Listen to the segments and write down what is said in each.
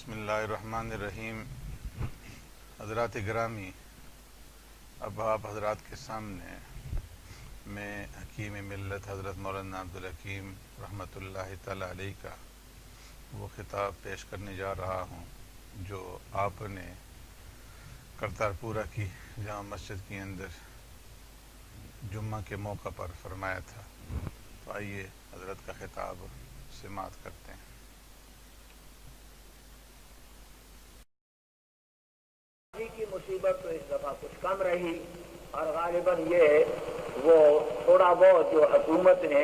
بسم اللہ الرحمن الرحیم۔ حضرات گرامی، اب آپ حضرات کے سامنے میں حکیم ملت حضرت مولانا عبدالحکیم رحمۃ اللہ تعالی علیہ کا وہ خطاب پیش کرنے جا رہا ہوں جو آپ نے کرتارپورہ کی جامع مسجد کے اندر جمعہ کے موقع پر فرمایا تھا۔ تو آئیے حضرت کا خطاب سماعت کرتے ہیں۔ کی مصیبت تو اس دفعہ کچھ کم رہی، اور غالباً یہ وہ تھوڑا بہت جو حکومت نے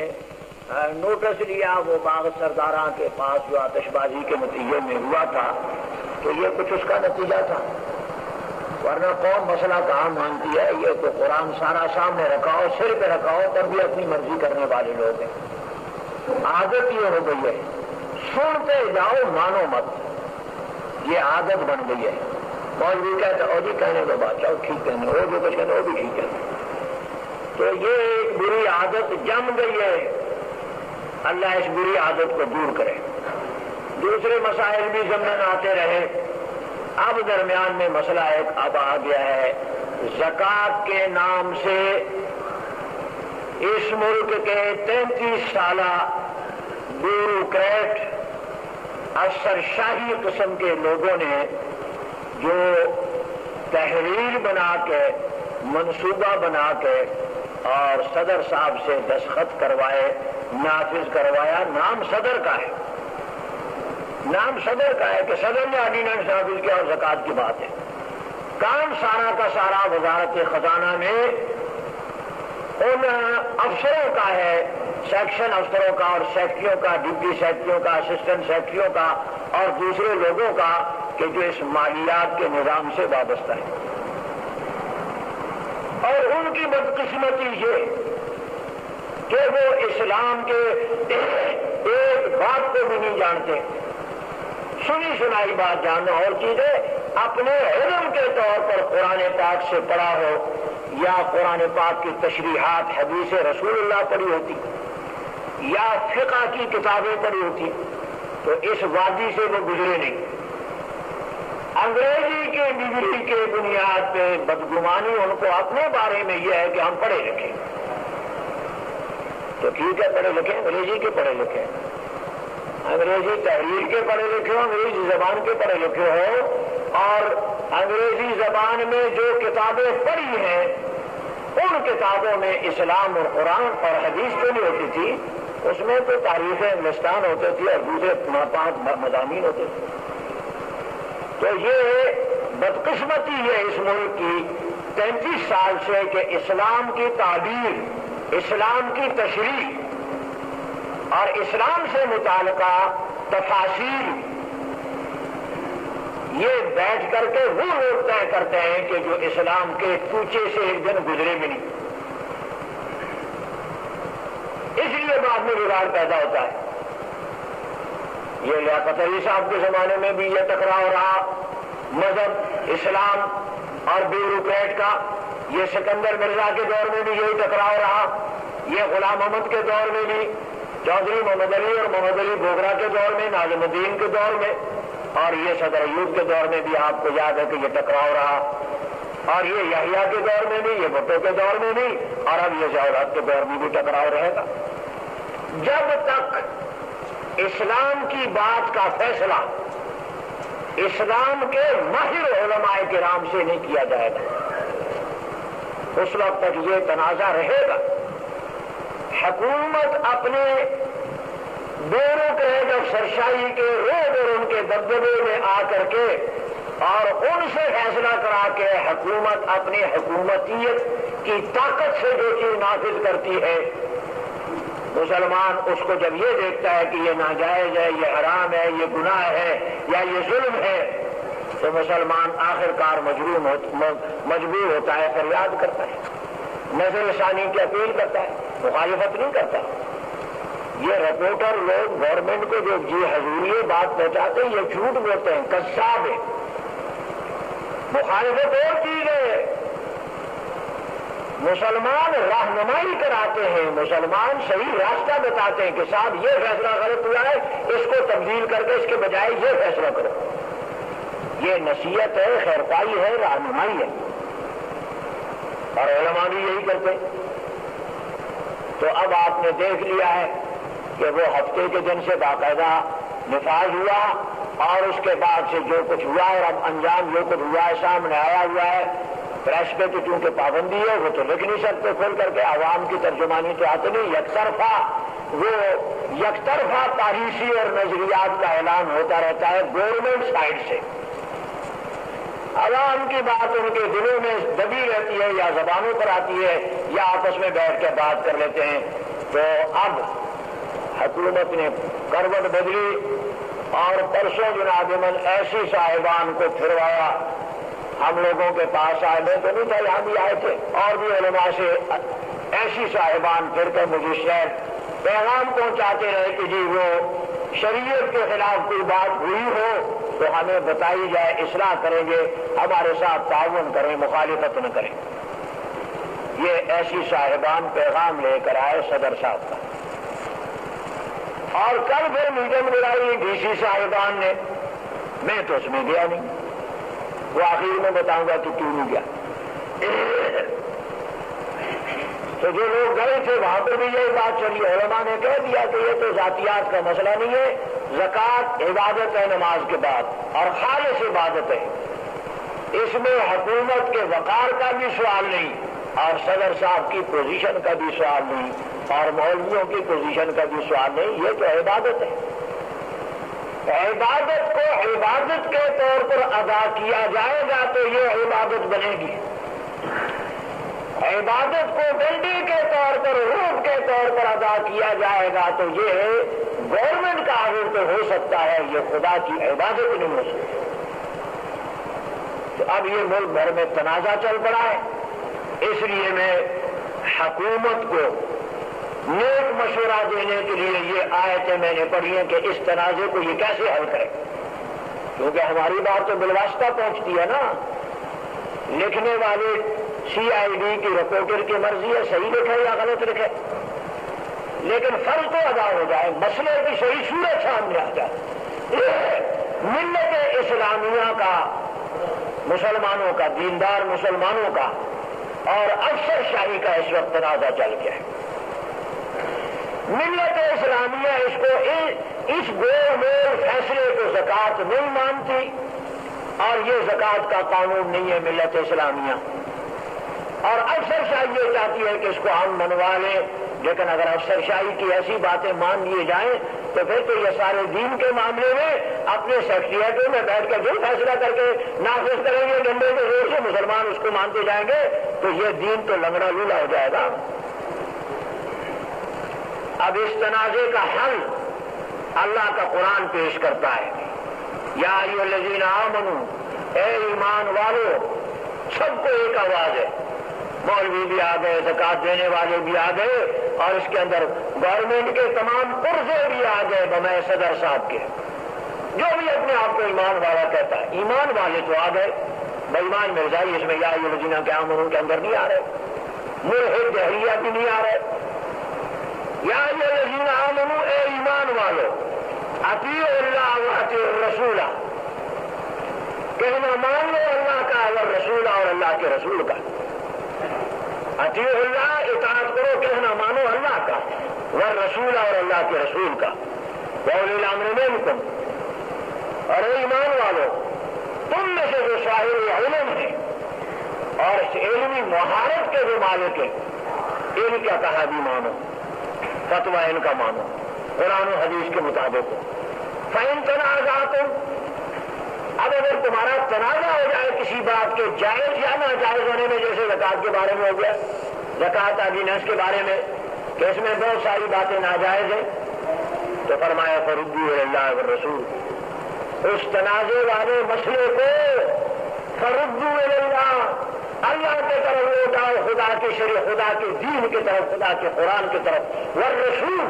نوٹس لیا وہ باغ سرداراں کے پاس جو آتش بازی کے نتیجے میں ہوا تھا، تو یہ کچھ اس کا نتیجہ تھا، ورنہ قوم مسئلہ کہاں مانتی ہے؟ یہ تو قرآن سارا سامنے رکھاؤ، سر پہ رکھاؤ، تب بھی اپنی مرضی کرنے والے لوگ ہیں۔ عادت یہ ہو گئی ہے، سنتے جاؤ مانو مت، یہ عادت بن گئی ہے۔ مولوی کہتے او جی کہنے دو بادشاہ ٹھیک کہنے، وہ جو کچھ کہنے وہ بھی ٹھیک ہے۔ تو یہ ایک بری عادت جم گئی ہے، اللہ اس بری عادت کو دور کرے۔ دوسرے مسائل بھی ضمن آتے رہے، اب درمیان میں مسئلہ ایک اب آ گیا ہے، زکوٰۃ کے نام سے اس ملک کے 33 سالہ بیوروکریٹ افسر شاہی قسم کے لوگوں نے جو تحریر بنا کے، منصوبہ بنا کے اور صدر صاحب سے دستخط کروائے، نافذ کروایا، نام صدر کا ہے، نام صدر کا ہے کہ صدر نے آرڈیننس نافذ کیا اور زکوٰۃ کی بات ہے۔ کام سارا کا سارا وزارت خزانہ میں ان افسروں کا ہے، سیکشن افسروں کا اور سیکٹریوں کا، ڈپٹی سیکٹریوں کا، اسسٹنٹ سیکٹریوں کا اور دوسرے لوگوں کا کہ جو اس مالیات کے نظام سے وابستہ ہے۔ اور ان کی بدقسمتی یہ کہ وہ اسلام کے ایک بات کو بھی نہیں جانتے، سنی سنائی بات جاننا اور چیز ہے، اپنے علم کے طور پر قرآن پاک سے پڑھا ہو یا قرآن پاک کی تشریحات حدیث رسول اللہ پڑھی ہوتی یا فقہ کی کتابیں پڑھی ہوتی، تو اس وادی سے وہ گزرے نہیں۔ انگریزی کی ڈگری کے بنیاد پہ بدگمانی ان کو اپنے بارے میں یہ ہے کہ ہم پڑھے لکھے، تو ٹھیک ہے پڑھے لکھے، انگریزی کے پڑھے لکھے، انگریزی تحریر کے پڑھے لکھے ہو، انگریزی زبان کے پڑھے لکھے ہو، اور انگریزی زبان میں جو کتابیں پڑھی ہیں ان کتابوں میں اسلام اور قرآن اور حدیث جو نہیں ہوتی تھی، اس میں تو تاریخ ہندوستان ہوتے تھے اور دوسرے 5 مضامین ہوتے تھے۔ تو یہ بدقسمتی ہے اس ملک کی 33 سال سے کہ اسلام کی تعبیر، اسلام کی تشریح اور اسلام سے متعلقہ تفاصیل یہ بیٹھ کر کے وہ لوگ طے کرتے ہیں کہ جو اسلام کے کوچے سے ایک دن گزرے بھی نہیں، اس لیے بعد میں بگاڑ پیدا ہوتا ہے۔ یہ لیاقت علی صاحب کے زمانے میں بھی یہ ٹکراؤ رہا، مذہب، اسلام اور بیوروکریٹ کا، یہ سکندر مرزا کے دور میں بھی یہی ٹکراؤ رہا، یہ غلام احمد کے دور میں بھی، چودھری محمد علی اور محمد علی بوگرا کے دور میں، ناظم الدین کے دور میں، اور یہ صدر ایوب کے دور میں بھی آپ کو یاد ہے کہ یہ ٹکراؤ رہا، اور یہ یحییٰ کے دور میں بھی، یہ بھٹو کے دور میں بھی، اور اب یہ ضیاء الحق کے دور میں بھی ٹکراؤ رہے گا جب تک اسلام کی بات کا فیصلہ اسلام کے ماہر علماء کرام سے نہیں کیا جائے گا، اس وقت تک یہ تنازع رہے گا۔ حکومت اپنے بیوروکریٹ افسرشاہی کے روب اور ان کے دبدبے میں آ کر کے اور ان سے فیصلہ کرا کے حکومت اپنی حکومتیت کی طاقت سے جو چیز نافذ کرتی ہے، مسلمان اس کو جب یہ دیکھتا ہے کہ یہ ناجائز ہے، یہ حرام ہے، یہ گناہ ہے یا یہ ظلم ہے، تو مسلمان آخر کار مجبور ہوتا ہے، فریاد کرتا ہے، نظر ثانی کی اپیل کرتا ہے، مخالفت نہیں کرتا۔ یہ رپورٹر لوگ گورنمنٹ کو جو جی حضوری بات پہنچاتے ہیں، یہ جھوٹ بولتے ہیں، قذاب ہے۔ مخالفت اور چیز ہے، مسلمان رہنمائی کراتے ہیں، مسلمان صحیح راستہ بتاتے ہیں کہ صاحب یہ فیصلہ غلط ہوا ہے، اس کو تبدیل کر کے اس کے بجائے یہ فیصلہ کرو۔ یہ نصیحت ہے، خیرخواہی ہے، رہنمائی ہے، اور علماء بھی یہی کرتے۔ تو اب آپ نے دیکھ لیا ہے کہ وہ ہفتے کے دن سے باقاعدہ نفاذ ہوا، اور اس کے بعد سے جو کچھ ہوا ہے، اب انجام جو کچھ ہوا ہے سامنے آیا ہوا ہے۔ پریس پہ تو چونکہ پابندی ہے، وہ تو لکھ نہیں سکتے کھول کر کے، عوام کی ترجمانی تو آتی نہیں، یک طرفہ پالیسی اور نظریات کا اعلان ہوتا رہتا ہے گورنمنٹ سائڈ سے۔ عوام کی بات ان کے دلوں میں دبی رہتی ہے، یا زبانوں پر آتی ہے، یا آپس میں بیٹھ کے بات کر لیتے ہیں۔ تو اب حکومت نے کروٹ بدلی، اور پرسوں جناب من ایسی صاحبان کو پھروایا۔ ہم لوگوں کے پاس آئے، میں تو نہیں تھا، یہاں بھی آئے تھے، اور بھی علماء سے ایسی صاحبان پھر کر مجھے شاید پیغام پہنچاتے رہے کہ جی وہ شریعت کے خلاف کوئی بات ہوئی ہو تو ہمیں بتائی جائے، اصلاح کریں گے، ہمارے ساتھ تعاون کریں، مخالفت نہ کریں۔ یہ ایسی صاحبان پیغام لے کر آئے صدر صاحب کا، اور کل پھر میٹنگ بلائی ڈی سی صاحبان نے، میں تو اس میں گیا نہیں، وہ آخر میں بتاؤں گا کہ کیوں نہیں گیا۔ تو جو لوگ گئے تھے وہاں پر بھی یہی بات چلی، علماء نے کہہ دیا کہ یہ تو ذاتیات کا مسئلہ نہیں ہے، زکوٰۃ عبادت ہے نماز کے بعد، اور خالص عبادت ہے، اس میں حکومت کے وقار کا بھی سوال نہیں، اور صدر صاحب کی پوزیشن کا بھی سوال نہیں، اور مولویوں کی پوزیشن کا بھی سوال نہیں، یہ تو عبادت ہے۔ عبادت کو عبادت کے طور پر ادا کیا جائے گا تو یہ عبادت بنے گی، عبادت کو ڈنڈی کے طور پر، روح کے طور پر ادا کیا جائے گا تو یہ گورنمنٹ کا عمل تو ہو سکتا ہے، یہ خدا کی عبادت نہیں ہو سکتی۔ تو اب یہ ملک بھر میں تنازع چل پڑا ہے، اس لیے میں حکومت کو نیک مشورہ دینے کے لیے یہ آیتیں میں نے پڑھی ہیں کہ اس تنازع کو یہ کیسے حل کرے، کیونکہ ہماری بات تو بالواسطہ پہنچتی ہے نا، لکھنے والے CID کی رپورٹر کی مرضی ہے صحیح لکھے یا غلط لکھے، لیکن فرض تو ادا ہو جائے، مسئلے کی صحیح صورت سامنے آ جائے۔ ملت اسلامیہ کا، مسلمانوں کا، دیندار مسلمانوں کا اور افسر شاہی کا اس وقت تنازع چل گیا ہے۔ ملت اسلامیہ اس کو اس گول مول فیصلے کو زکوٰۃ نہیں مانتی، اور یہ زکوٰۃ کا قانون نہیں ہے ملت اسلامیہ، اور افسر شاہی یہ چاہتی ہے کہ اس کو ہم منوا لیں، لیکن اگر افسر شاہی کی ایسی باتیں مان لیے جائیں تو پھر تو یہ سارے دین کے معاملے میں اپنے سیکریٹریٹوں میں بیٹھ کر جو فیصلہ کر کے نافذ کریں گے ڈنڈے کے زور سے مسلمان اس کو مانتے جائیں گے تو یہ دین تو لنگڑا لولا ہو جائے گا۔ اب اس تنازع کا حل اللہ کا قرآن پیش کرتا ہے، یا ایھا الذین آمنوا، اے ایمان والو، سب کو ایک آواز ہے، مولوی بھی آ گئے، زکوٰۃ دینے والے بھی آ گئے، اور اس کے اندر گورنمنٹ کے تمام قرضے بھی آ گئے بمائے صدر صاحب کے، جو بھی اپنے آپ کو ایمان والا کہتا ہے، ایمان والے تو آ گئے، بے ایمان مرزائی اس میں یا ایھا الذین آمنوا کے اندر نہیں آ رہے، ملحد دہریہ بھی نہیں آ رہے۔ یا ایھا الذین آمنوا، اے ایمان والو، اطیعوا اللہ واطیعوا الرسول، کہنا مان لو اللہ کا اور رسول، اور اللہ کے رسول کا۔ اطیعوا اللہ، اطاعت کرو، کہنا مانو اللہ کا، والرسول، اور اللہ کے رسول کا، واولی الامر منکم، اور اے ایمان والو، تم میں سے جو صاحب علم ہے اور اس علمی مہارت کے جو مالک ہیں، ان کا کہا بھی مانو، فتویٰ ان کا مانو، قرآن و حدیث کے مطابق۔ فَإِن تَنَازَعْتُمْ، اب اگر تمہارا تنازع ہو جائے کسی بات کے جائز یا ناجائز ہونے میں، جیسے زکوٰۃ کے بارے میں ہو گیا، زکوٰۃ آرڈیننس کے بارے میں کہ اس میں بہت ساری باتیں ناجائز ہیں، تو فرمایا فَرُدُّوهُ إِلَى اللَّهِ وَالرَّسُولِ، اس تنازع والے مسئلے کو فَرُدُّوهُ إِلَى اللَّهِ، اللہ کے طرف لوٹاؤ، خدا کے شریع، خدا کے دین کی طرف، خدا کے قرآن کی طرف، والرسول،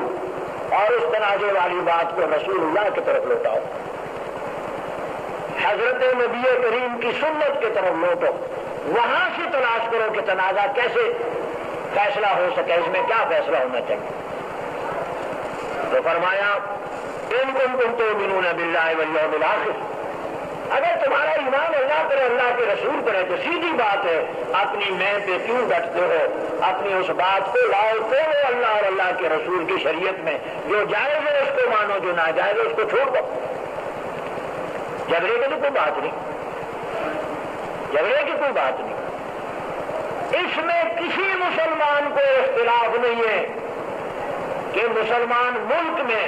اور اس تنازع والی بات کو رسول اللہ کی طرف لوٹاؤ، حضرت نبی کریم کی سنت کی طرف لوٹو، وہاں سے تلاش کرو کہ تنازع کیسے فیصلہ ہو سکے، اس میں کیا فیصلہ ہونا چاہیے۔ تو فرمایا ان کنتم تؤمنون باللہ والیوم الآخر، اگر تمہارا ایمان اللہ پر اللہ کے رسول پر ہے تو سیدھی بات ہے، اپنی میں پہ کیوں ڈٹتے ہو؟ اپنی اس بات کو لاؤ توڑو اللہ اور اللہ کے رسول کی شریعت میں، جو جائز ہے اس کو مانو، جو ناجائز ہے اس کو چھوڑ دو۔ جھگڑے کی تو کوئی بات نہیں، جھگڑے کی کوئی بات نہیں۔ اس میں کسی مسلمان کو اختلاف نہیں ہے کہ مسلمان ملک میں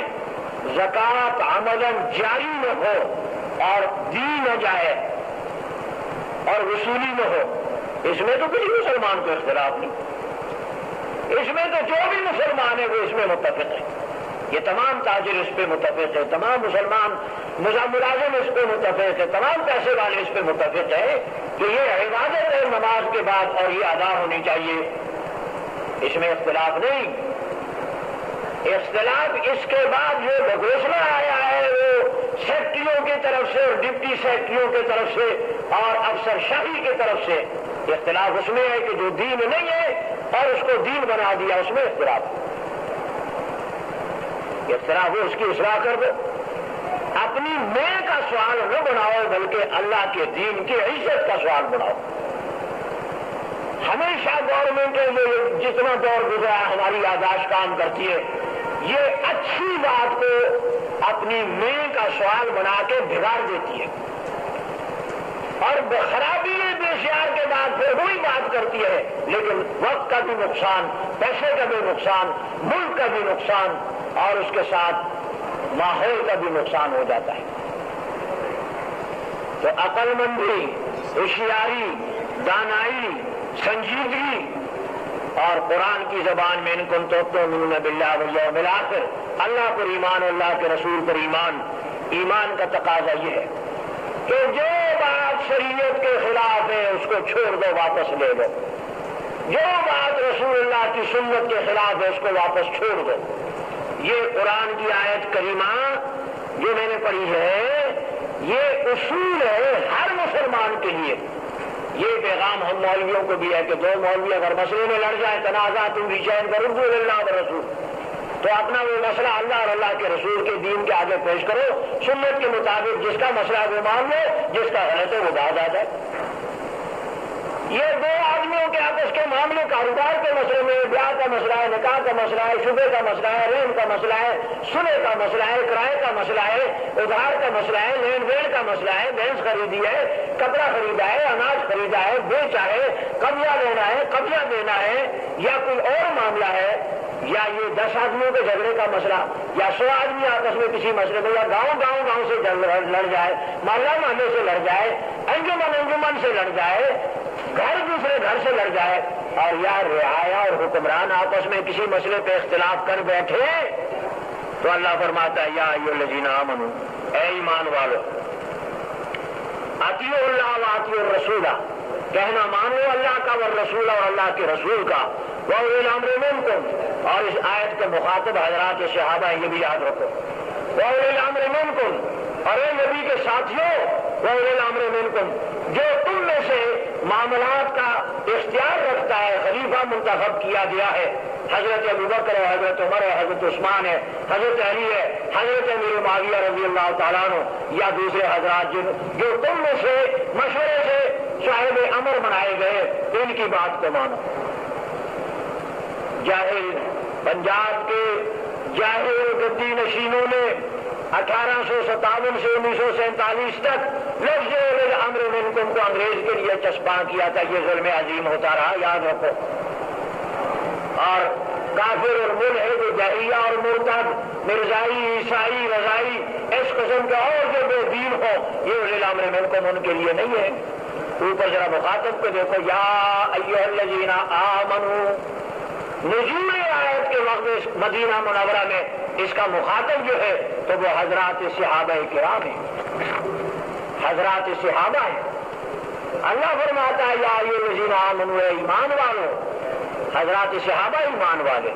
زکوٰۃ عملاً جاری نہ ہو اور دی نہ جائے اور وصولی نہ ہو، اس میں تو کسی مسلمان کو اختلاف نہیں۔ اس میں تو جو بھی مسلمان ہے وہ اس میں متفق ہے، یہ تمام تاجر اس پہ متفق ہے، تمام مسلمان ملازم اس پہ متفق ہے، تمام پیسے والے اس پہ متفق ہے کہ یہ عبادت ہے نماز کے بعد اور یہ ادا ہونی چاہیے، اس میں اختلاف نہیں۔ اختلاف اس کے بعد جو گھوشنا آیا ہے وہ سیکٹریوں کی طرف سے اور ڈپٹی سیکٹریوں کی طرف سے اور افسر شاہی کی طرف سے اختلاف اس میں ہے کہ جو دین نہیں ہے اور اس کو دین بنا دیا، اس میں اختلاف ہو، اس کی اصلاح کر دو۔ اپنی میں کا سوال نہ بناؤ بلکہ اللہ کے دین کی عزت کا سوال بناؤ۔ ہمیشہ گورنمنٹ یہ جتنا دور گزرا ہماری یاداشت کام کرتی ہے، یہ اچھی بات کو اپنی میں کا سوال بنا کے بگاڑ دیتی ہے اور خرابی بے شیار کے بعد پھر وہی بات کرتی ہے، لیکن وقت کا بھی نقصان، پیسے کا بھی نقصان، ملک کا بھی نقصان اور اس کے ساتھ ماحول کا بھی نقصان ہو جاتا ہے۔ تو عقل مندی، ہوشیاری، دانائی، سنجیدگی اور قرآن کی زبان میں ان کنتم تؤمنون باللہ والیوم الآخر، اللہ پر ایمان، اللہ کے رسول پر ایمان، ایمان کا تقاضا یہ ہے کہ جو بات شریعت کے خلاف ہے اس کو چھوڑ دو، واپس لے لو، جو بات رسول اللہ کی سنت کے خلاف ہے اس کو واپس چھوڑ دو۔ یہ قرآن کی آیت کریمہ جو میں نے پڑھی ہے یہ اصول ہے ہر مسلمان کے لیے۔ یہ پیغام ہم مولویوں کو بھی ہے کہ دو مولوی اگر مسئلے میں لڑ جائے تنازع تم ریچین کرو اللہ اور رسول، تو اپنا وہ مسئلہ اللہ اور اللہ کے رسول کے دین کے آگے پیش کرو، سنت کے مطابق جس کا مسئلہ ہے وہ مان لو، جس کا غلط ہے وہ باز آ جائے۔ یہ دو آدمیوں کے آپس کے معاملے، کاروبار کے مسئلے میں بیاہ کا مسئلہ ہے، نکاح کا مسئلہ ہے، شبے کا مسئلہ ہے، رین کا مسئلہ ہے، سلے کا مسئلہ ہے، کرائے کا مسئلہ ہے، ادھار کا مسئلہ ہے، لین دین کا مسئلہ ہے، بھینس خریدی ہے، کپڑا خریدا ہے، اناج خریدا ہے، بیچا ہے، قبضہ لینا ہے، قبضہ دینا ہے، یا کوئی اور معاملہ ہے، یا یہ 10 آدمیوں کے جھگڑے کا مسئلہ، یا 100 آدمی آپس میں کسی مسئلے میں، یا گاؤں سے لڑ جائے، محلہ محلے سے لڑ جائے، انجمن سے لڑ جائے، گھر دوسرے گھر سے لڑ جائے، اور یا رعایا اور حکمران آپس میں کسی مسئلے پہ اختلاف کر بیٹھے، تو اللہ فرماتا ہے یا ایھا الذین آمنوا، اے ایمان والو، اطیعوا اللہ و اطیعوا الرسول، کہنا مانو اللہ کا والرسول اور اللہ کے رسول کا، وَأُولِي الْأَمْرِ مِنْكُمْ، اور اس آیت کے مخاطب حضرات صحابہ یہ بھی یاد رکھو، وَأُولِي الْأَمْرِ مِنْكُمْ، اور اے نبی کے ساتھیوں، وَأُولِي الْأَمْرِ مِنْكُمْ، جو تم میں سے معاملات کا اختیار رکھتا ہے، خلیفہ منتخب کیا گیا ہے، حضرت ابوبکر ہے، حضرت عمر ہے، حضرت عثمان ہے، حضرت علی ہے، حضرت امیر معاویہ رضی اللہ تعالیٰ عنہ، یا دوسرے حضرات جو تم میں سے مشورے سے صاحب امر بنائے گئے، ان کی بات کو مانو۔ جاہل پنجاب کے جاہل گدی نشینوں نے 1857 سے 1947 تک لفظ امر منکم کو انگریز کے لیے چسپاں کیا تھا، یہ ظلم عظیم ہوتا رہا، یاد رکھو۔ اور کافر اور ملحد جاہلیہ اور مرتد، مرزائی، عیسائی، رضائی، اس قسم کے اور جو بے دین ہو، یہ اولی الامر منکم ان کے لیے نہیں ہے۔ اوپر ذرا مخاطب کو دیکھو، یا ایھا الذین آمنوا، نزول آیت کے وقت مدینہ منورہ میں اس کا مخاطب جو ہے تو وہ حضرات صحابہ کرام ہیں، حضرات صحابہ ہیں۔ اللہ فرماتا ہے یا ایھا الذین آمنوا، ایمان والو، حضرات صحابہ ایمان والے،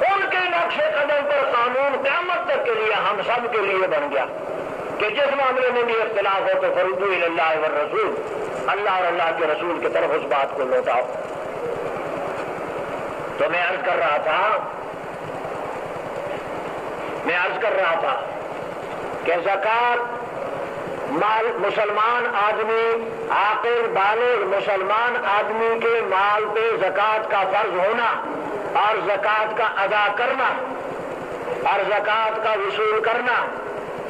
ان کے نقش قدم پر قانون قیامت تک کے لیے ہم سب کے لیے بن گیا کہ جس معاملے میں بھی اختلاف ہو تو فردوا الی اللہ والرسول، اللہ اور اللہ کے رسول کی طرف اس بات کو لوٹاؤ۔ تو میں عرض کر رہا تھا کہ زکوٰۃ مسلمان آدمی عاقل بالغ مسلمان آدمی کے مال پہ زکوٰۃ کا فرض ہونا اور زکوٰۃ کا ادا کرنا اور زکوٰۃ کا وصول کرنا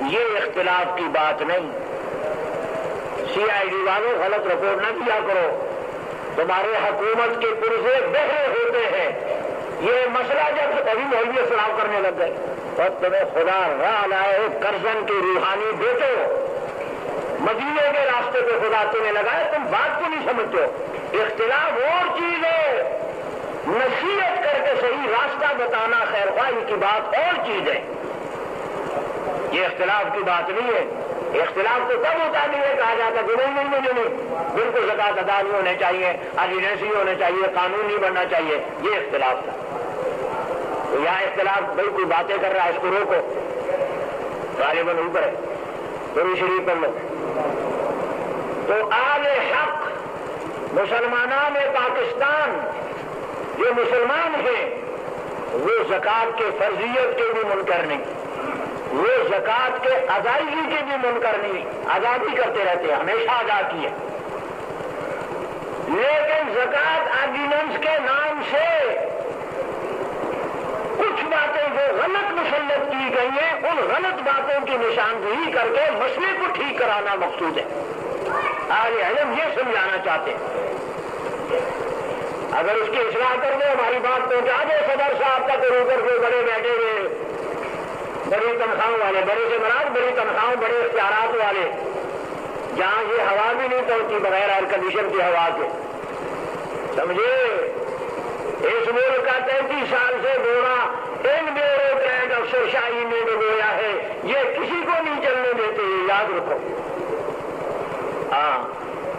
یہ اختلاف کی بات نہیں۔ CID والوں غلط رپورٹ نہ کیا کرو، تمہارے حکومت کے پرزے بہرے ہوتے ہیں۔ یہ مسئلہ جب ابھی مولوی اسلام کرنے لگ گئے اور تمہیں خدا راہ لائے کرزن کے روحانی بیٹے مدینے کے راستے پہ خدا تمہیں لگائے، تم بات کو نہیں سمجھتے ہو۔ اختلاف اور چیز ہے، نصیحت کر کے صحیح راستہ بتانا خیر خواہی کی بات اور چیز ہے، یہ اختلاف کی بات نہیں ہے۔ اختلاف تو تب ہوتا نہیں ہے کہا جاتا کہ نہیں بالکل زکوٰۃ ادا نہیں ہونے چاہیے، ایجنسی ہونے چاہیے، قانون نہیں بننا چاہیے، یہ اختلاف تھا۔ تو یہاں اختلاف بھائی کوئی باتیں کر رہا ہے، اس کو روکو، غالباً اوپر ہے، پوری شریف پڑھ لو۔ تو آل حق مسلمانان پاکستان جو مسلمان ہیں وہ زکوٰۃ کے فرضیت کے بھی منکر نہیں، وہ زکوٰۃ کے ادائیگی کے بھی منکر نہیں، ادا بھی کرتے رہتے ہیں، ہمیشہ ادا کیے، لیکن زکوٰۃ آرڈیننس کے نام سے کچھ باتیں جو غلط مسلط کی گئی ہیں ان غلط باتوں کی نشاندہی کر کے مسئلے کو ٹھیک کرانا مقصود ہے۔ اہل علم یہ سمجھانا چاہتے ہیں، اگر اس کی اصلاح کر دو، ہماری بات پہنچا دو صدر صاحب تک، اوپر کوئی بڑے بیٹھے ہوئے بڑی تنخواہوں والے، بڑے سے مراد بڑی تنخواہوں بڑے اختیارات والے، جہاں یہ ہوا بھی نہیں پہنچتی بغیر ایئر کنڈیشن کی ہوا کے، سمجھے؟ اس ملک کا 33 سال سے گوڑا ان بیوروکریٹ افسر شاہی نے ڈبویا ہے، یہ کسی کو نہیں چلنے دیتے، یاد رکھو۔ ہاں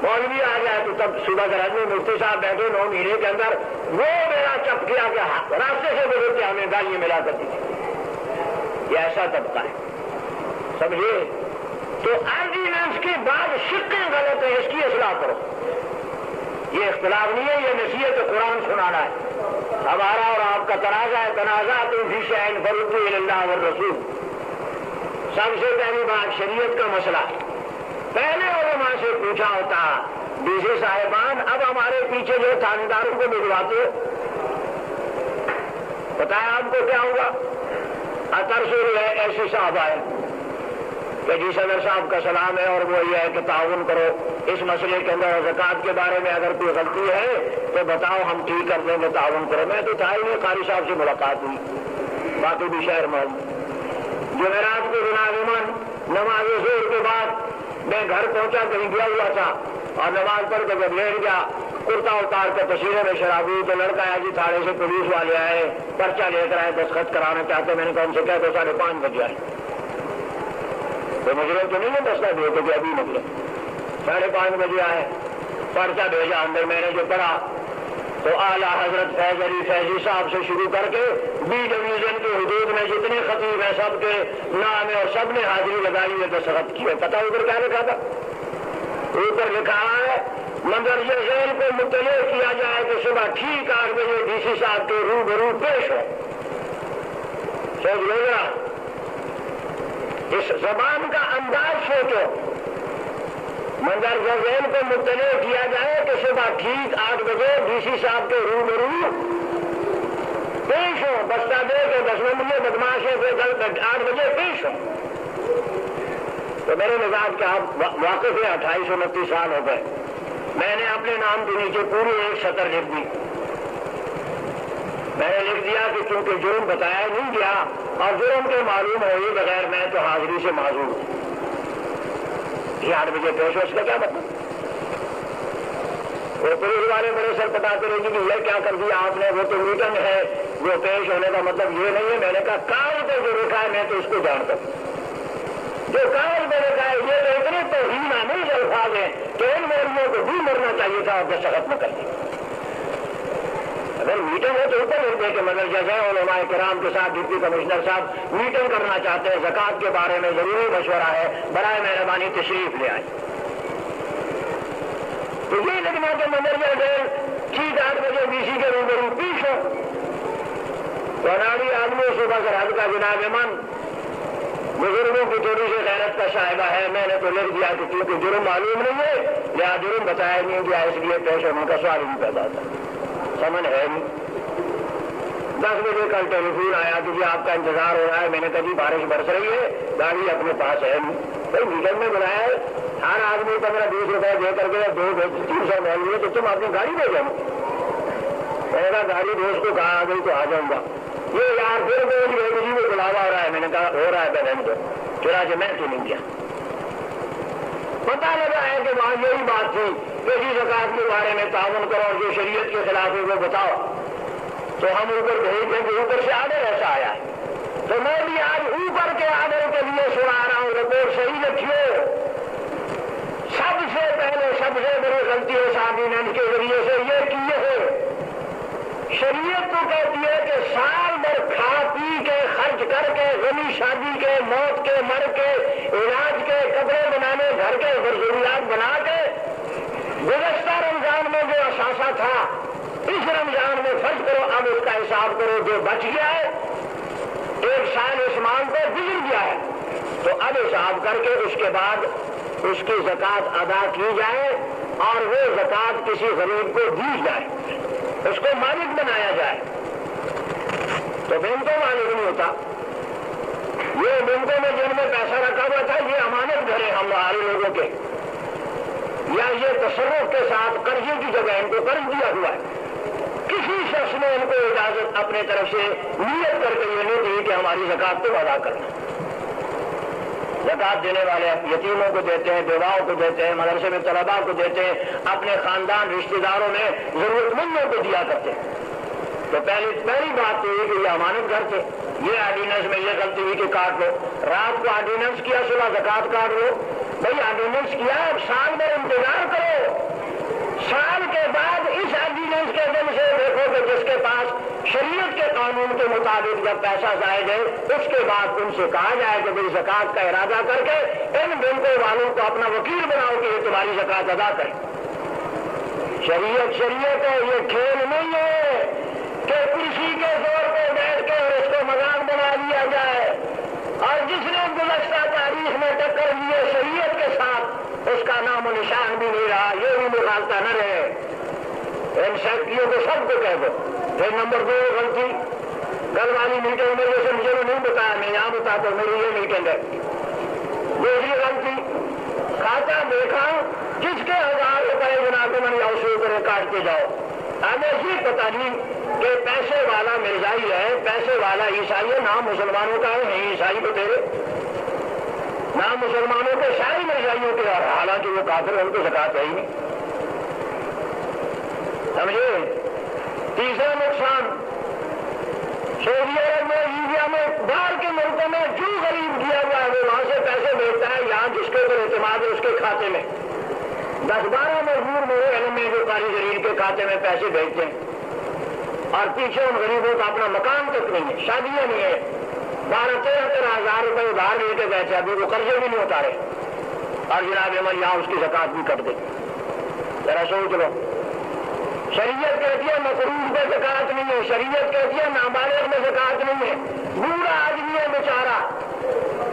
مولوی آ جائے تو تب صبح گرج میں مفتی صاحب بیٹھے 9 مہینے کے اندر وہ میرا چپ کیا کہ راستے سے گزرتے ہمیں گالیاں ملا کرتی تھی، یہ ایسا طبقہ ہے، سمجھے؟ تو آرڈیننس کے بعد شقیں غلط ہیں، اس کی اصلاح کرو، یہ اختلاف نہیں ہے، یہ نصیحت قرآن سنانا ہے۔ ہمارا اور آپ کا تنازع ہے، تنازعات فی شیء فردوہ الی اللہ والرسول۔ سب سے پہلی بات شریعت کا مسئلہ، پہلے علماء سے پوچھا ہوتا، ڈی سی صاحبان اب ہمارے پیچھے جو تھانداروں کو بھجواتے ہو، بتایا آپ کو کیا ہوگا؟ ترسول ہے ایسی صاحب آئے کہ جی صدر صاحب کا سلام ہے اور وہ یہ ہے کہ تعاون کرو اس مسئلے کے اندر، زکوٰۃ کے بارے میں اگر کوئی غلطی ہے تو بتاؤ ہم ٹھیک کر دیں گے، تعاون کرو۔ میں تو تھا ہی نہیں، قاری صاحب سے ملاقات ہوئی، باقی بھی شہر میں جمعرات کو جناب نماز ظہر کے بعد میں گھر پہنچا، کہیں گیا ہوا تھا اور نماز پڑھ کے جب لیٹ گیا، کرتا اتار کے تشہیر میں شرابی تو لڑکا آیا جی تھانے سے پولیس والے آئے، پرچہ لے کر آئے، دستخط کرانا چاہتے، میں نے کہا ان سے کہہ دو 5:30 بجے آئے، تو مجرم تو نہیں ہے دستخط دے کہ ابھی نکلے، 5:30 بجے آئے، پرچہ بھیجا اندر، میں نے جو پڑھا تو اعلیٰ حضرت فیض علی فیضی صاحب سے شروع کر کے بی ڈویژن کے حدود میں جتنے خطیب ہیں سب کے نام ہے اور سب نے حاضری لگائی ہے، دستخط کی ہے۔ پتہ ادھر کیا لکھا تھا؟ اوپر لکھا ہے مندرجہ ذیل کو مطلع کیا جائے کہ صبح ٹھیک 8 بجے ڈی سی صاحب کے روبرو پیش ہو۔ سوچ لو ذرا، اس زبان کا انداز سوچو، مندرجہ ذیل کو مطلع کیا جائے کہ صبح ٹھیک 8 بجے ڈی سی صاحب کے روبرو پیش ہو، بستہ دے کے 10 نمبر بدماشوں سے 8 بجے پیش ہو۔ تو میرے مزاج کے آپ واقف ہے، 28-29 سال ہو گئے، میں نے اپنے نام کے نیچے پوری 1 سطر لکھ دی، میں نے لکھ دیا کہ چونکہ جرم بتایا نہیں گیا اور جرم کے معلوم ہوئے بغیر میں تو حاضری سے معذور ہوں، یہ 8 بجے پیش ہو، اس کا کیا مطلب؟ وہ پولیس والے میرے سر پٹاتے رہے کہ یہ کیا کر دیا آپ نے، وہ تو میٹنگ ہے، وہ پیش ہونے کا مطلب یہ نہیں ہے۔ میں نے کہا کاغذ پہ جو لکھا ہے میں تو اس کو جانتا ہوں، جو کاغذ میں لکھا ہے یہ تو اتنے توہین آمیز الفاظ ہیں کہ ان مولویوں کو بھی مرنا چاہیے تھا اور دستخط نہ کر دی۔ اگر میٹنگ ہے تو اوپر لکھ دے کہ مدرجہ ذیل علماء کرام کے ساتھ ڈپٹی کمشنر صاحب میٹنگ کرنا چاہتے ہیں، زکوٰۃ کے بارے میں ضروری مشورہ ہے، برائے مہربانی تشریف لے آئیں۔ تو یہ لکھنا کہ مندرجہ ذیل ٹھیک 8 بجے ڈی سی کے روبرو پیش ہو، تو اناڑی آدمی صوبہ سرحد کا جناب من بزرگوں کی تھوڑی سی غیرت کا شائبہ ہے، میں نے تو لکھ دیا کہ کیونکہ جرم معلوم نہیں ہے یا جرم بتایا نہیں گیا، اس لیے پیش ہونے کا سوال نہیں پیدا ہوتا، سمجھ ہے نہیں۔ 10 بجے کل ٹیلیفون آیا کہ جی آپ کا انتظار ہو رہا ہے، میں نے کہا جی بارش برس رہی ہے، گاڑی اپنے پاس ہے نہیں۔ بھائی میٹنگ میں بلایا ہے، ہر آدمی 15-20 روپئے دے کر کے 200-300 مل لیے تو تم اپنی گاڑی دے جاؤ۔ میں نے کہا گاڑی دوست کو کہا آ گئی تو آ جاؤں گا۔ یہ یار پھر جی وہ بلاوا ہو رہا ہے، میں نے کہا ہو رہا ہے بہن کو، چنانچہ میں تو نہیں کیا۔ پتہ لگا ہے کہ وہاں یہی بات تھی کہ جی زکات کے بارے میں تعاون کرو اور جو شریعت کے خلاف ہے وہ بتاؤ، تو ہم اوپر بھیج دیں کہ اوپر سے آڈر ایسا آیا ہے، تو میں بھی آج اوپر کے آڈر کے لیے سنا رہا ہوں، رپورٹ صحیح رکھیے۔ سب سے پہلے سب سے بڑی غلطی ہے آرڈیننس کے ذریعے سے یہ کی ہے، شریعت تو کہتی ہے کہ سال بھر کھا پی کے خرچ کر کے غمی شادی کے موت کے مر کے علاج کے کپڑے بنانے گھر کے ضروریات بنا کے گزشتہ رمضان میں جو اثاثہ تھا اس رمضان میں فرض کرو، اب اس کا حساب کرو، جو بچ گیا ہے 1 سال اس مال پہ گزر گیا ہے تو اب حساب کر کے اس کے بعد اس کی زکات ادا کی جائے اور وہ زکات کسی غریب کو دی جائے، اس کو مالک بنایا جائے۔ تو بینکوں مالک نہیں ہوتا، یہ بینکوں میں جن میں پیسہ رکھا ہوا تھا یہ امانت گھر ہے ہمارے لوگوں کے، یا یہ تصرف کے ساتھ قرضے کی جگہ ان کو قرض دیا ہوا ہے، کسی شخص نے ان کو اجازت اپنے طرف سے نیت کر کے یہ نہیں دی کہ ہماری زکات تو ادا کرنا۔ زکات دینے والے یتیموں کو دیتے ہیں، بیواؤں کو دیتے ہیں، مدرسے میں طلباء کو دیتے ہیں، اپنے خاندان رشتہ داروں میں ضرورت مندوں کو دیا کرتے ہیں۔ تو پہلی بات تو یہ کہ یہ امانت گھر تھے، یہ آرڈیننس میں یہ غلطی ہوئی کہ کاٹ لو، رات کو آرڈیننس کیا صبح زکات کاٹ لو۔ بھائی آرڈیننس کیا اب سال میں انتظار کرو، سال کے بعد اس آرڈیننس کے دن سے دیکھو کہ جس کے پاس شریعت کے قانون کے مطابق جب پیسہ زائد ہے اس کے بعد ان سے کہا جائے کہ میری زکات کا ارادہ کر کے ان بینکوں والوں کو اپنا وکیل بناؤ کہ یہ تمہاری زکات ادا کریں۔ شریعت ہے، یہ کھیل نہیں ہے کہ کرسی کے زور پہ بیٹھ کے اور اس کو مذاق بنا لیا جائے، اور جس نے گزشتہ تاریخ میں ٹکر لیے شریعت کے ساتھ اس کا نام و نشان بھی نہیں رہا، یہ بھی مغالطہ نہ رہے۔ ان سیکٹریوں کو سب کو کہہ دو۔ پھر نمبر 2 غلطی، کل والی میٹنگ میں جیسے مجھے نہیں بتایا، میں یہاں بتاتا ہوں، میری یہ میٹنگ ہے۔ دوسری غلطی، کھاتا دیکھا جس کے 1000 روپئے جناب من یا اس اوپر کاٹ کے جاؤ، ہمیں یہ پتا نہیں کہ پیسے والا مرزائی ہے، پیسے والا عیسائی ہے، نام مسلمانوں کا ہے، نہیں عیسائی تو تیرے نام مسلمانوں کے سارے مرزائیوں کے، حالانکہ وہ کافر ان کو زکات ہے ہی نہیں، سمجھے۔ تیسرا نقصان، سعودی عرب میں، لیبیا میں، باہر کے ملکوں میں جو غریب کیا ہوا ہے وہ وہاں سے پیسے بھیجتا ہے، یہاں جس کے اوپر اعتماد ہے اس کے کھاتے میں 10-12 مزدور میرے علم میں جو قاری زرین کے کھاتے میں پیسے بھیجتے ہیں، اور پیچھے ان غریبوں کا اپنا مکان تک نہیں ہے، شادیاں نہیں ہے، 12-13 ہزار روپئے ادھار لے کے بیٹھے، ابھی وہ قرضے بھی نہیں اتارے، اور جناب عمل یہاں اس کی زکات بھی کٹ گئی۔ ذرا سوچ لو، شریعت کہتی ہے مقروض میں زکات نہیں ہے، شریعت کہتی ہے نابالغ میں زکات نہیں ہے، بوڑھا آدمی ہے بیچارہ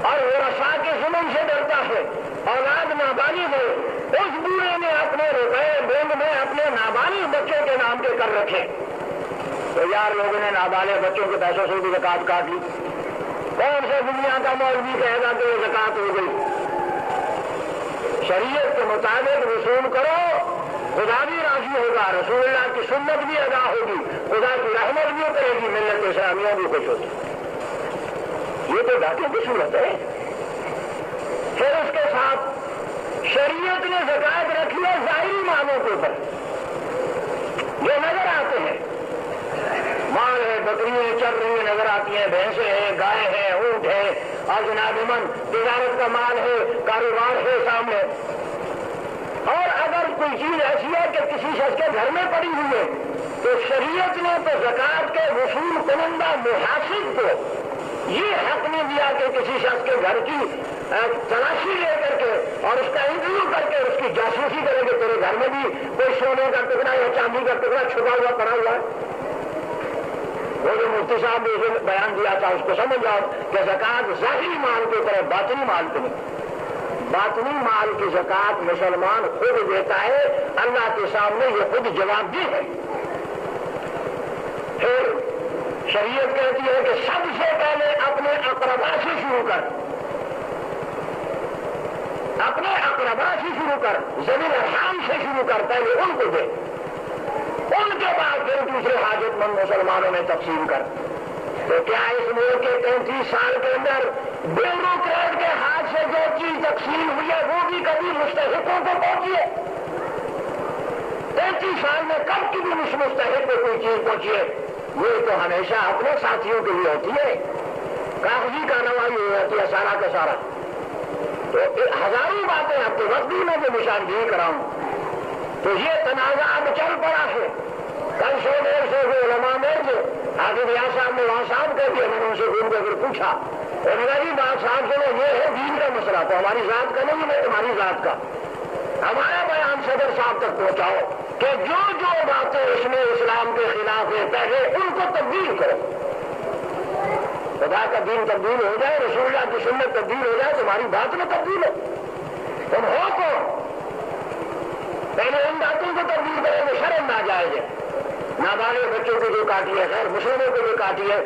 اور وہ رسا کے ظلم سے ڈرتا ہے، اولاد نابالغ ہے، اس بوڑھے نے اپنے روپئے بینک میں اپنے نابالغ بچوں کے نام کے کر رکھے، تو یار لوگوں نے نابالغ بچوں کے پیسوں سے بھی زکات کاٹ لی، کون سے دنیا کا مولوی کہے گا کہ یہ زکات ہو گئی؟ شریعت کے مطابق وصول کرو، خدا بھی راضی ہوگا، رسول اللہ کی سنت بھی ادا ہوگی، خدا کی رحمت بھی کرے گی، ملت اسلامیہ بھی خوش ہوگی۔ یہ تو ڈاکے کی صورت ہے۔ پھر اس کے ساتھ شریعت نے زکات رکھی ہے ظاہری مالوں کے اوپر جو نظر آتے ہیں، مال ہے، بکریاں چل رہی ہیں نظر آتی ہیں، بھینسیں ہیں، گائے ہیں، اونٹ ہے، اور جناب من تجارت کا مال ہے، کاروبار ہے سامنے، اور اگر کوئی چیز ایسی ہے کہ کسی شخص کے گھر میں پڑی ہوئی ہے تو شریعت نے تو زکات کے وصول کنندہ محاسب کو یہ حق نہیں دیا کہ کسی شخص کے گھر کی تلاشی لے کر کے اور اس کا انٹرویو کر کے اس کی جاسوسی کرے کہ تیرے گھر میں بھی کوئی سونے کا ٹکڑا یا چاندی کا ٹکڑا چھپا ہوا پڑا ہوا ہے۔ وہ جو مفتی صاحب نے اسے بیان دیا تھا اس کو سمجھ جاؤ کہ زکات ظاہری مال کے طرح باطنی مال پہ نہیں. باطنی مال کی زکات مسلمان خود دیتا ہے, اللہ کے سامنے یہ خود جواب دہ ہے. پھر شریعت کہتی ہے کہ سب سے پہلے اپنے اقربا سے شروع کر, اپنے اقربا سے شروع کر, ذوی الارحام سے شروع کر, پہلے ان کو دے, ان کے بعد پھر دوسرے حاجت مند مسلمانوں میں تقسیم کر. تو کیا اس ملک کے 33 سال کے اندر بیوروکریٹ کے ہاتھ سے جو چیز تقسیم ہوئی ہے وہ بھی کبھی مستحقوں کو پہنچی ہے؟ 33 سال میں کب کی بھی مستحق کو کوئی چیز پہنچی ہے؟ یہ تو ہمیشہ اپنے ساتھیوں کے لیے ہوتی ہے, کاغذی کارروائی ہو جاتی ہے سارا کا سارا. تو ہزاروں باتیں آپ کے وقت بھی میں جو نشاندہی کراؤں, تو یہ تنازع اب چل پڑا ہے. کل 100-150 کے علماء میں جو حافظ ریاض صاحب نے وہاں صاحب کہہ دیا, میں نے ان سے گھوم کر پوچھا, انہوں نے جی بات صاحب سے یہ ہے دین کا مسئلہ, تو ہماری ذات کا نہیں ہے, تمہاری ذات کا. ہمارا بیان صدر صاحب تک پہنچاؤ کہ جو جو باتیں اس میں اسلام کے خلاف ہے پہلے ان کو تبدیل کرو. خدا کا دین تبدیل ہو جائے, رسول اللہ کی سنت تبدیل ہو جائے, تمہاری بات میں تبدیل ہو. تم ہو کون؟ پہلے ان باتوں کو تبدیل کریں گے. شرم ناجائز ہے, نابالغ بچوں کو جو کاٹی ہے, خیر مسلموں کو جو کاٹی ہے.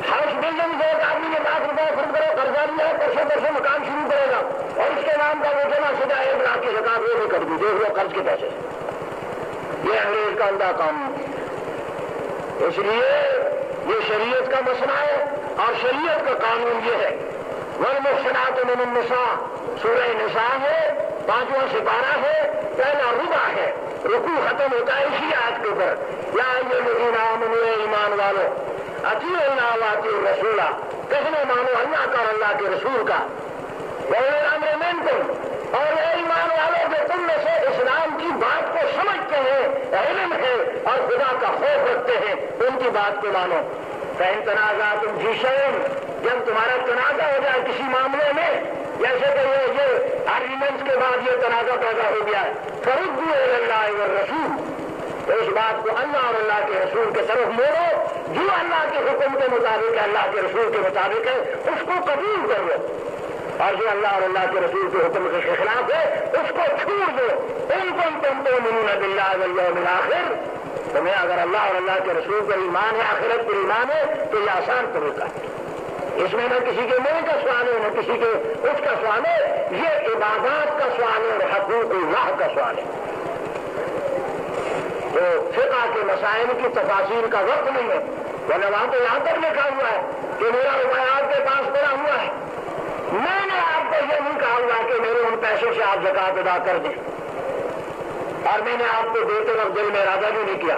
ہاؤس بلڈنگ سے ایک آدمی نے 1 لاکھ روپئے خرید کرو, قرضہ لیا ہے, پرسوں مکان شروع کرے گا اور اس کے نام کا وہ جمع شدہ 1 لاکھ کی زکات وہ بھی کر دی, دیکھ لو قرض کے پیسے. یہ انگریز کا عمدہ کام ہے. اس لیے یہ شریعت کا مسئلہ ہے اور شریعت کا قانون یہ ہے. والمحصنات من النساء, سورہ نساء ہے, 5واں سپارہ ہے, پہلا ربع ہے, رکوع ختم ہوتا ہے اسی آیت کے اوپر. یا الذین آمنوا, ایمان والو, اطیعوا اللہ واطیعوا الرسول, کہنے مانو اللہ کا اور اللہ کے رسول کا. وَأُولِي الْأَمْرِ مِنْکُمْ, اور اے ایمان والو جو تم میں سے اسلام کی بات کو سمجھتے ہیں, علم ہے اور خدا کا خوف رکھتے ہیں, ان کی بات کو مانو. فَإِن تَنَازَعْتُمْ فِي شَيْءٍ, جب تمہارا تنازع ہو جائے کسی معاملے میں, جیسے کہ یہ آرگیومنٹس کے بعد یہ تنازع پیدا ہو گیا ہے, فَرُدُّوهُ إِلَى اللَّهِ وَالرَّسُولِ, تو اس بات کو اللہ اور اللہ کے رسول کے طرف موڑو. جو اللہ کے حکم کے مطابق ہے, اللہ کے رسول کے مطابق ہے, اس کو قبول کر لو, اور جو اللہ اور اللہ کے رسول کے حکم کے خلاف ہے اس کو چھوڑ دو. ان کنتم تؤمنون باللہ والیوم الآخر, تمہیں اگر اللہ اور اللہ کے رسول پر ایمان ہے, آخرت پر ایمان ہے, تو یہ آسان طریقہ ہے. اس میں نہ کسی کے منہ کا سوال ہے نہ کسی کے اس کا سوال ہے, یہ عبادات کا سوال ہے اور حقوق اللہ کا سوال ہے. تو فقہ کے مسائل کی تفاصیل کا وقت نہیں ہے, ورنہ وہاں تو یہاں تک لکھا ہوا ہے کہ میرا روپیہ آپ کے پاس پڑا ہوا ہے, میں نے آپ کو یہ نہیں کہا ہوا کہ میرے ان پیسوں سے آپ زکات ادا کر دیں, اور میں نے آپ کو دیتے وقت دل میں ارادہ بھی نہیں کیا.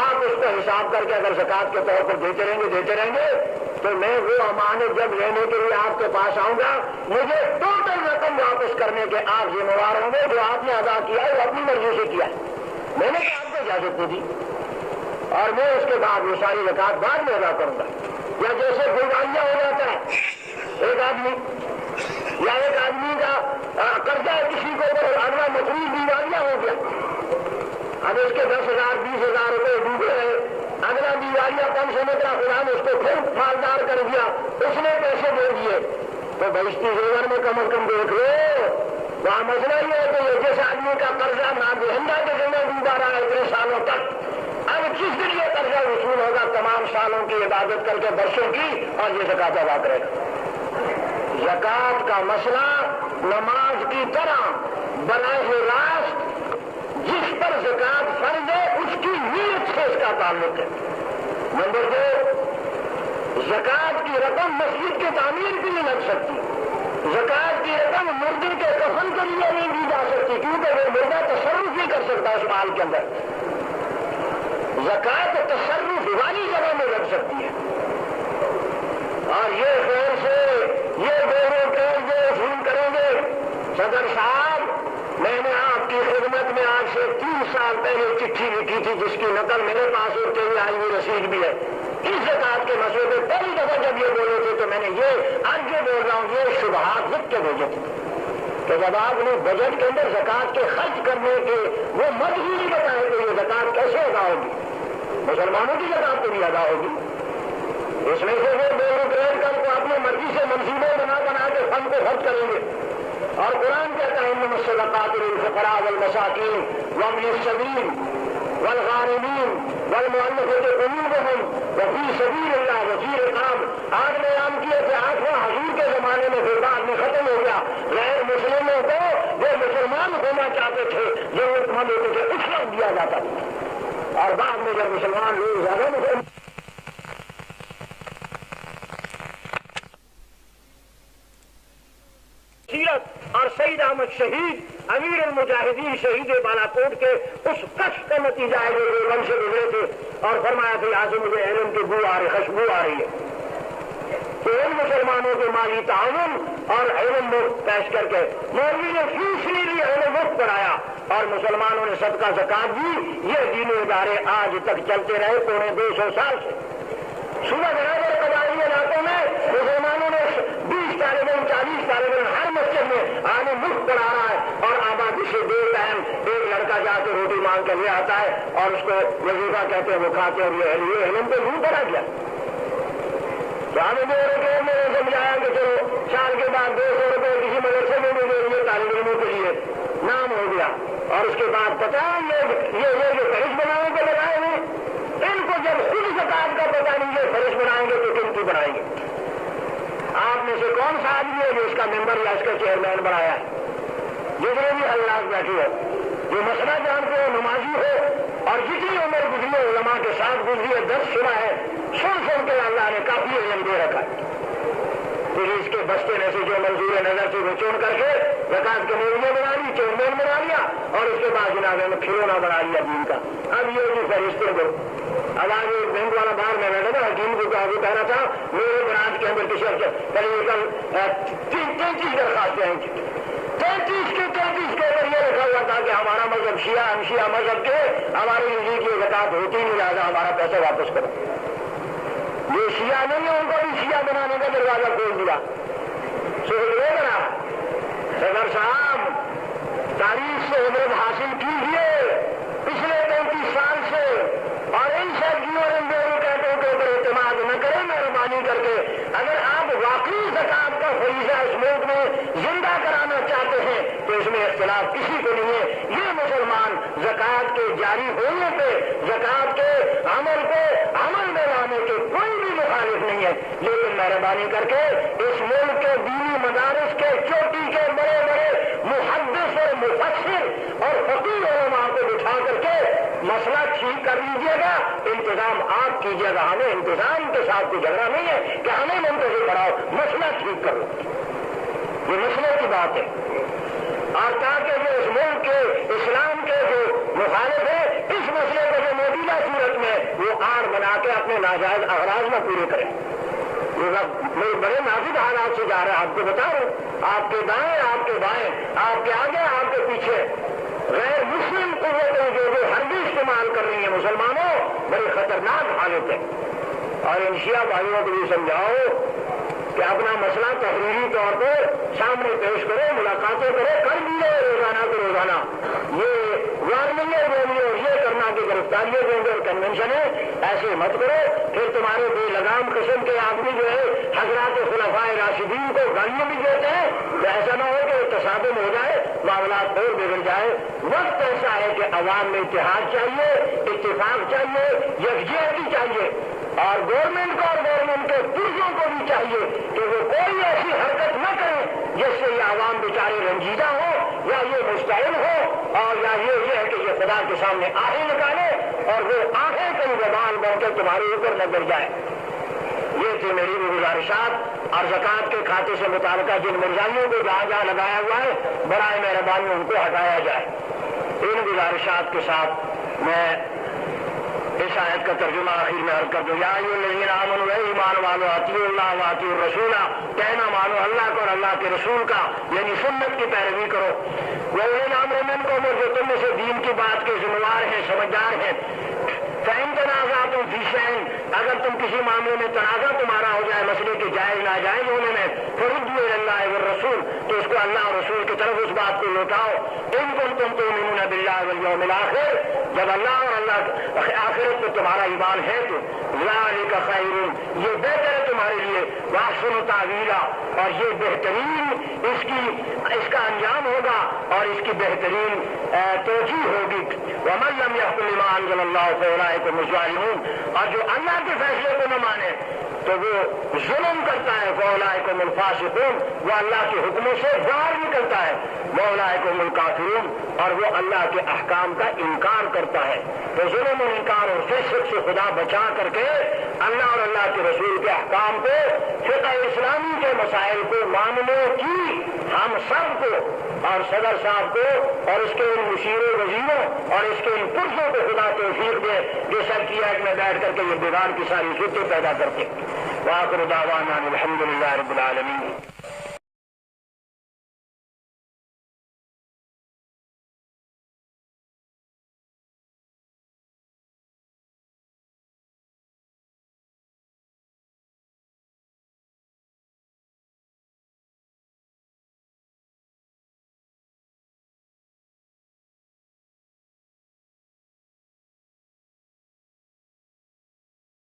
آپ اس کا حساب کر کے اگر زکات کے طور پر دیتے رہیں گے تو میں وہ امانت جب لینے کے لیے آپ کے پاس آؤں گا, مجھے ٹوٹل رقم واپس کرنے کے آپ ذمہ دار ہوں گے. جو آپ نے ادا کیا ہے وہ اپنی مرضی سے کیا ہے, میں نے آپ کو اجازت نہیں دی, اور میں اس کے بعد وہ ساری زکات بعد میں ادا کروں گا. یا جیسے گلوانیہ ہو جاتا ہے, ایک آدمی یا ایک آدمی کا قرضہ کسی کو اگلا مقروض دیوالیہ ہو گیا, اب اس کے 10,000 20,000 روپئے ڈوبے ہیں, اگلا دیوالیہ کم سے مترا خدا نے اس کو پھر مالدار کر دیا, اس نے پیسے دے دیے, تو بہشتی زیور میں کم از کم دیکھ لو. وہاں مسئلہ یہ ہے کہ یہ جس آدمی کا قرضہ نہ دہندہ کے ذمہ ڈوبا رہا ہے اتنے سالوں تک, اب جس دن یہ قرضہ وصول ہوگا تمام سالوں کی عبادت کر کے برسوں کی, اور یہ زکات ادا کرے گا. زکات کا مسئلہ نماز کی طرح براہ راست جس پر زکات فرض ہے اس کی نیت سے اس کا تعلق ہے. نمبر 2, زکات کی رقم مسجد کی تعمیر کے لیے لگ سکتی, زکات کی رقم مردے کے کفن کے لیے نہیں دی جا سکتی, کیونکہ وہ مردہ تصرف نہیں کر سکتا اس مال کے اندر. زکات تصرف والی جگہ میں لگ سکتی ہے. اور یہ خیر سے یہ بیوروکریٹ جو وصول کریں گے, صدر صاحب میں نے آپ کی خدمت میں آج سے 3 سال پہلے چٹھی لکھی تھی جس کی نقل میرے پاس ہوتے ہوئے آئی ہوئی رسید بھی ہے. اس زکات کے مسئلے پہ پہلی دفعہ جب یہ بولے تھے تو میں نے یہ آج جو بول رہا ہوں یہ شبہات لکھ کے بھیجے تھے کہ جب آپ نے بجٹ کے اندر زکات کے خرچ کرنے کے وہ مت ہی نہیں بتائے کہ یہ زکات کیسے ادا ہوگی. مسلمانوں کی زکات تو نہیں ادا ہوگی. اس میں سے وہ 2 روپے کم کو اپنی مرضی سے منصوبے بنا کے فن کو خرچ کریں گے. اور قرآن کہتا ہے انما الصدقات للفقراء والمساکین وابن السبیل والغارمین والمؤلفة قلوبهم وفی سبیل اللہ وفی رقاب. آج میں عام کیے تھے 8واں حضور کے زمانے میں پھر بعد میں ختم ہو گیا. غیر مسلموں کو جو مسلمان ہونا چاہتے تھے ضرورت مند ہوتے تھے اس وقت دیا جاتا تھا. اور بعد میں جب مسلمان لوگ زیادہ مسلمان سیرت اور سید احمد شہید امیر المجاہدین شہید بالا کوٹ کے اس کشف کا نتیجہ ہے جو دیوبند سے گزرے تھے اور فرمایا تھا یہاں سے مجھے علم کی بو آ رہی خوشبو آ رہی ہے. تو ان مسلمانوں کے مالی تعاون اور علم مفت پیش کر کے مولوی نے فیس نہیں لی, علم مفت کرایا اور مسلمانوں نے صدقہ زکات دی. یہ دینی ادارے آج تک چلتے رہے 250 سال سے. صبح برابر قبائلی علاقوں میں مسلمانوں نے 20 طالب علم 40 طالب علم ہر مسجد میں آنے مفت پڑھا رہا ہے. اور آبادی سے 2 ٹائم ایک لڑکا جا کے روٹی مانگ کر لے آتا ہے اور اس کو وظیفہ کہتے ہیں وہ کھاتے ہیں. اور یہ علم تو یوں پڑا گیا. تو ہمیں 2 روپے میں نے سمجھایا کہ چلو سال کے بعد 200 روپے کسی مدرسے میں بھی دے دیے طالب علموں کے لیے نام ہو گیا. اور اس کے بعد پتا یہ جو فرش بنانے کے لگائے ہیں ان کو جب خود زکات کا پتا نہیں ہے فرش بنائیں گے تو کن کی بنائیں گے. آپ میں سے کون سا آدمی ہے جو اس کا ممبر یا اس کا چیئرمین بنایا ہے؟ جتنے بھی حضرات بیٹھے ہو جو مسئلہ جانتے ہو نمازی ہو اور جتنی عمر گزری ہے علماء کے ساتھ گزری ہے 10 سنا ہے سن کے اللہ نے کافی علم دے رکھا ہے. پھر اس کے بستے میں سے جو منظور نظر سے وہ چون کر کے زکات کے مولوی بنا لی چیئرمین بنا لیا اور اس کے بعد جناب نے کھلونا بنا لیا دین کا. اب یہ بھی فرشتے کو اب آج ایک بینک والا باہر میں بیٹھا تھا حکیم کو کہا رہا تھا میرے برانچ کے اندر کسی 33 درخواستیں ہیں 33 کے اوپر یہ رکھا ہوا تھا کہ ہمارا مذہب شیعہ ہم شیعہ مذہب کے ہماری نجی کی زکات ہوتی نہیں لہٰذا ہمارا پیسہ واپس کرو. یہ شیعہ نہیں ہے ان کو بھی شیعہ بنانے کا دروازہ کھول دیا. صدر صاحب تاریخ سے عبرت حاصل کیجیے پچھلے 35 سال سے اور ان سبزیوں اور ان کہتوں کے اوپر اعتماد نہ کریں مہربانی کر کے. اگر آپ واقعی زکات کا فریضہ اس ملک میں زندہ کرانا چاہتے ہیں تو اس میں اختلاف کسی کو نہیں ہے. یہ مسلمان زکات کے جاری ہونے پہ زکات کے عمل کو عمل میں لانے کے کوئی بھی مخالف نہیں ہے. لیکن مہربانی کر کے اس ملک کے دینی مدارس کے چوٹی کے بڑے بڑے محدث اور مفسر اور فقیہ علماء کو بٹھا کر کے مسئلہ ٹھیک کر لیجیے گا. انتظام آپ کیجیے گا. ہمیں انتظام کے ساتھ کوئی جھگڑا نہیں ہے کہ ہمیں منتظر بڑھاؤ مسئلہ ٹھیک کرو. یہ مسئلے کی بات ہے. اور تاکہ جو اس ملک کے اسلام کے جو مخالف ہے اس مسئلے کو جو موجودہ صورت میں وہ آڑ بنا کے اپنے ناجائز اغراض میں پورے کریں. یہ بڑے نازک حالات سے جا رہے ہیں. آپ کو بتا رہا ہوں آپ کے دائیں آپ کے بائیں آپ کے آگے آپ کے پیچھے غیر مسلم قوتیں جو حربی استعمال کر رہی ہیں مسلمانوں بڑی خطرناک حالت ہے. اور ان شیعہ بھائیوں کو بھی سمجھاؤ کہ اپنا مسئلہ تحریری طور پر سامنے پیش کرو ملاقاتیں کرو کر دیے روزانہ کو روزانہ. یہ وارننگ دینی اور یہ کرنا کہ گرفتاریاں دیں گے اور کنونشن ہے ایسے مت کرو. پھر تمہارے بے لگام قسم کے آدمی جو ہے حضرات خلفائے راشدین کو گالیاں بھی دیتے ہیں تو ایسا نہ ہو کہ تصادم ہو جائے معاملات اور بگڑ جائے. وقت ایسا ہے کہ عوام میں اتحاد چاہیے اتفاق چاہیے یکجہتی چاہیے. اور گورنمنٹ کو اور گورنمنٹ کے پرزوں کو بھی چاہیے کہ وہ کوئی ایسی حرکت نہ کریں جس سے یہ عوام بیچارے رنجیدہ ہو یا یہ مستعد ہو اور یا یہ ہے کہ یہ خدا کے سامنے آہیں نکالے اور وہ آنکھیں کئی وبال بن کے تمہارے اوپر نہ گر جائے. یہ تھی میری بھی گزارشات. اور زکات کے کھاتے سے متعلقہ جن مرزائیوں کو جہاں جہاں لگایا ہوا ہے برائے مہربانی ان کو ہٹایا جائے. ان گزارشات کے ساتھ میں اس آیت کا ترجمہ آخر میں عرض کر دوں. یا ایھا الذین آمنوا اے ایمان والو اطیعوا اللہ واطیعوا الرسول. کہنا مانو اللہ کو اور اللہ کے رسول کا یعنی سنت کی پیروی کرو. وَأُولِي الْأَمْرِ مِنْکُمْ جو تم میں سے دین کی بات کے ذمہ دار ہیں سمجھدار ہیں. فَإِن تَنَازَعْتُمْ فِي شَیْءٍ اگر تم کسی معاملے میں تنازع تمہارا ہو جائے مسئلے کے جائز ناجائز ہونے میں فردوا الی اللہ والرسول، تو اس کو اللہ اور رسول کی طرف اس بات کو لوٹاؤ۔ ان کنتم تؤمنون باللہ والیوم الآخر، جب اللہ اور اللہ آخرت پہ تمہارا ایمان ہے تو ذالک خیر، یہ بہتر ہے تمہارے لیے، واحسن تاویلا، اور یہ بہترین اس کا انجام ہوگا اور اس کی بہترین توجیہ ہوگی۔ ومن لم یحکم بما انزل اللہ فاولئک هم الظالمون، اور جو اللہ کے فیصلے کو نہ مانے تو وہ ظلم کرتا ہے، فاولئک هم الفاسقون، وہ اللہ کے حکموں سے باہر نکلتا ہے، واولئک هم الکافرون، اور وہ اللہ کے احکام کا انکار کرتا ہے۔ تو ظلم و انکار اور فسق سے خدا بچا کر کے اللہ اور اللہ کے رسول کے احکام کو، فقہ اسلامی کے مسائل کو ماننے کی ہم سب کو اور صدر صاحب کو اور اس کے ان مشیر و وزیروں اور اس کے ان پرزوں کو خدا توفیق دے جو سب کی ایک میں بیٹھ کر کے یہ بگاڑ کی ساری صورتیں پیدا کرتے۔ وآخر دعوانا الحمد للہ رب العالمین۔